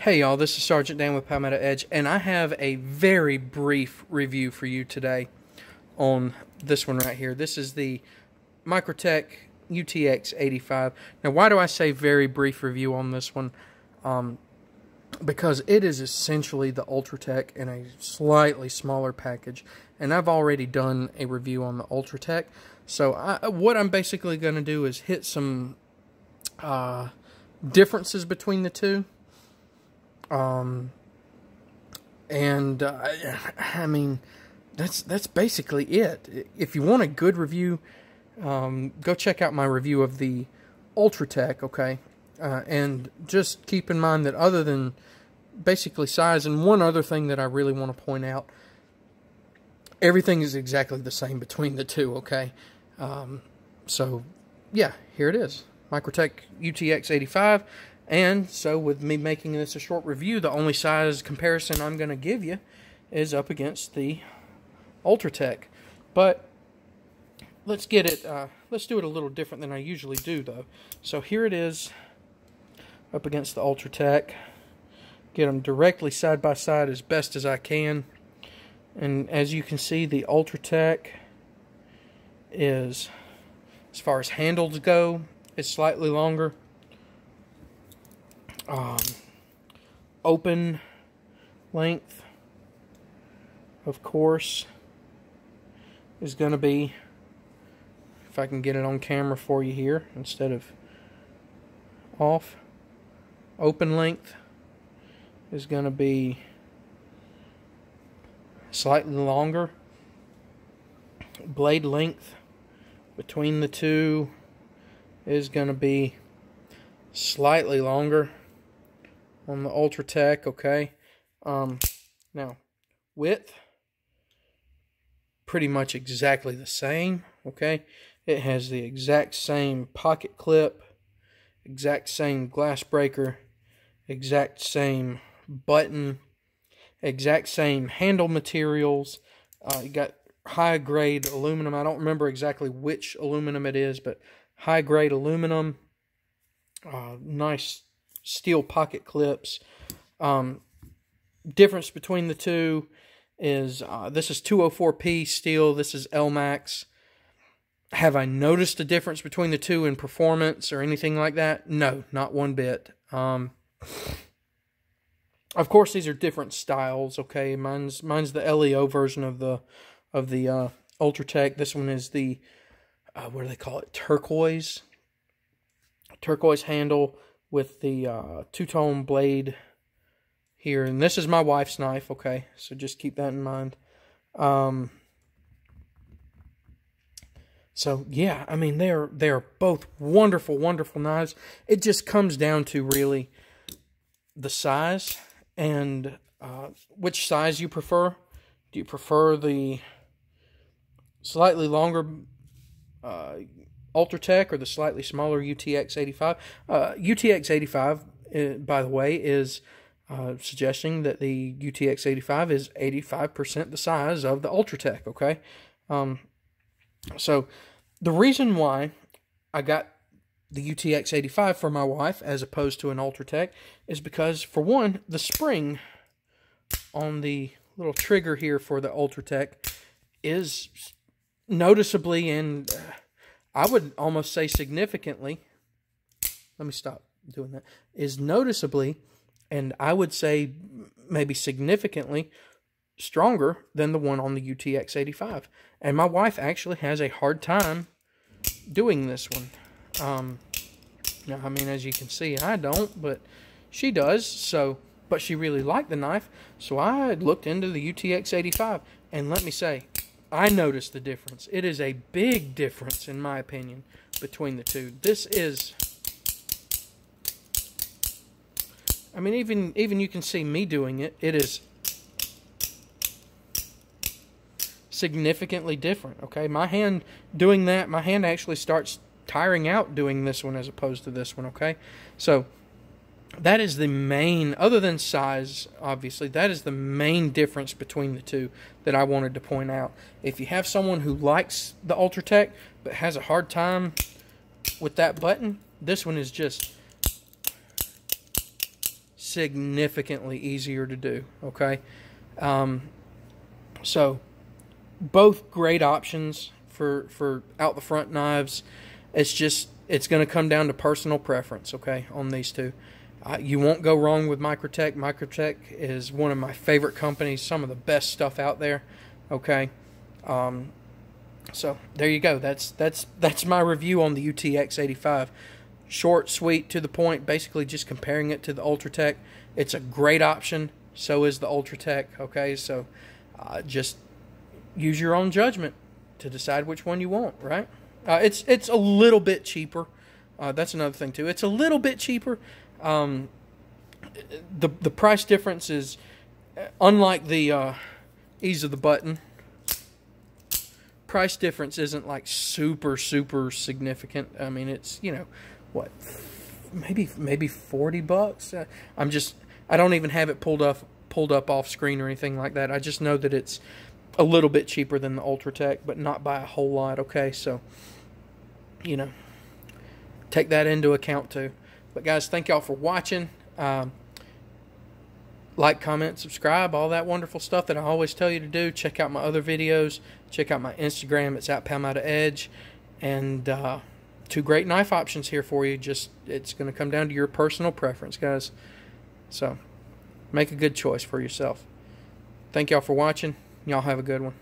Hey y'all, this is Sergeant Dan with Palmetto Edge, and I have a very brief review for you today on this one right here. This is the Microtech UTX-85. Now, why do I say very brief review on this one? Because it is essentially the Ultratech in a slightly smaller package, and I've already done a review on the Ultratech. So what I'm basically going to do is hit some differences between the two. I mean, that's basically it. If you want a good review, go check out my review of the Ultratech, okay? And just keep in mind that other than basically size, and one other thing that I really want to point out, everything is exactly the same between the two, okay? So, yeah, here it is. Microtech UTX-85. And so with me making this a short review, the only size comparison I'm going to give you is up against the Ultratech. But let's get it, let's do it a little different than I usually do though. So here it is up against the Ultratech. Get them directly side by side as best as I can. And as you can see, the Ultratech is, as far as handles go, is slightly longer. Open length, of course, is going to be, if I can get it on camera for you here instead of off, open length is going to be slightly longer. Blade length between the two is going to be slightly longer on the Ultratech, okay? Now, width, pretty much exactly the same, okay? It has the exact same pocket clip, exact same glass breaker, exact same button, exact same handle materials. You got high-grade aluminum. I don't remember exactly which aluminum it is, but high-grade aluminum. Nice steel pocket clips. Difference between the two is this is 204P steel, this is L-Max. Have I noticed a difference between the two in performance or anything like that? No, not one bit. Of course, these are different styles, okay? Mine's the LEO version of the Ultratech. This one is the what do they call it? Turquoise handle with the two-tone blade here, and this is my wife's knife, okay, so just keep that in mind. So yeah, I mean, they are both wonderful knives. It just comes down to really the size and which size you prefer. Do you prefer the slightly longer Ultratech or the slightly smaller UTX-85? UTX-85, by the way, is suggesting that the UTX-85 is 85% the size of the Ultratech, okay? So the reason why I got the UTX-85 for my wife as opposed to an Ultratech is because, for one, the spring on the little trigger here for the Ultratech is noticeably, and I would almost say significantly, let me stop doing that, is noticeably, and I would say maybe significantly stronger than the one on the UTX-85. And my wife actually has a hard time doing this one. Now, I mean, as you can see, I don't, but she does, so, but she really liked the knife, so I looked into the UTX-85, and let me say, I noticed the difference. It is a big difference, in my opinion, between the two. This is, I mean, even you can see me doing it. It is significantly different, okay? My hand doing that, my hand actually starts tiring out doing this one as opposed to this one, okay? So that is the main, other than size, obviously, that is the main difference between the two that I wanted to point out. If you have someone who likes the Ultratech but has a hard time with that button, this one is just significantly easier to do, okay? So both great options for out the front knives. It's going to come down to personal preference, okay, on these two. You won't go wrong with Microtech. Microtech is one of my favorite companies, some of the best stuff out there, okay? So there you go. That's my review on the UTX-85. Short, sweet, to the point, basically just comparing it to the Ultratech. It's a great option. So is the Ultratech, okay? So just use your own judgment to decide which one you want, right? It's a little bit cheaper. That's another thing, too. It's a little bit cheaper. The price difference is, unlike the ease of the button, price difference isn't like super significant. I mean, it's, you know, what, maybe $40. I don't even have it pulled up off screen or anything like that. I just know that it's a little bit cheaper than the Ultratech, but not by a whole lot. Okay, so you know, take that into account too. But guys, thank y'all for watching. Like, comment, subscribe, all that wonderful stuff that I always tell you to do. Check out my other videos. Check out my Instagram. It's @PalmouttaEdge. And 2 great knife options here for you. Just, it's going to come down to your personal preference, guys. So make a good choice for yourself. Thank y'all for watching. Y'all have a good one.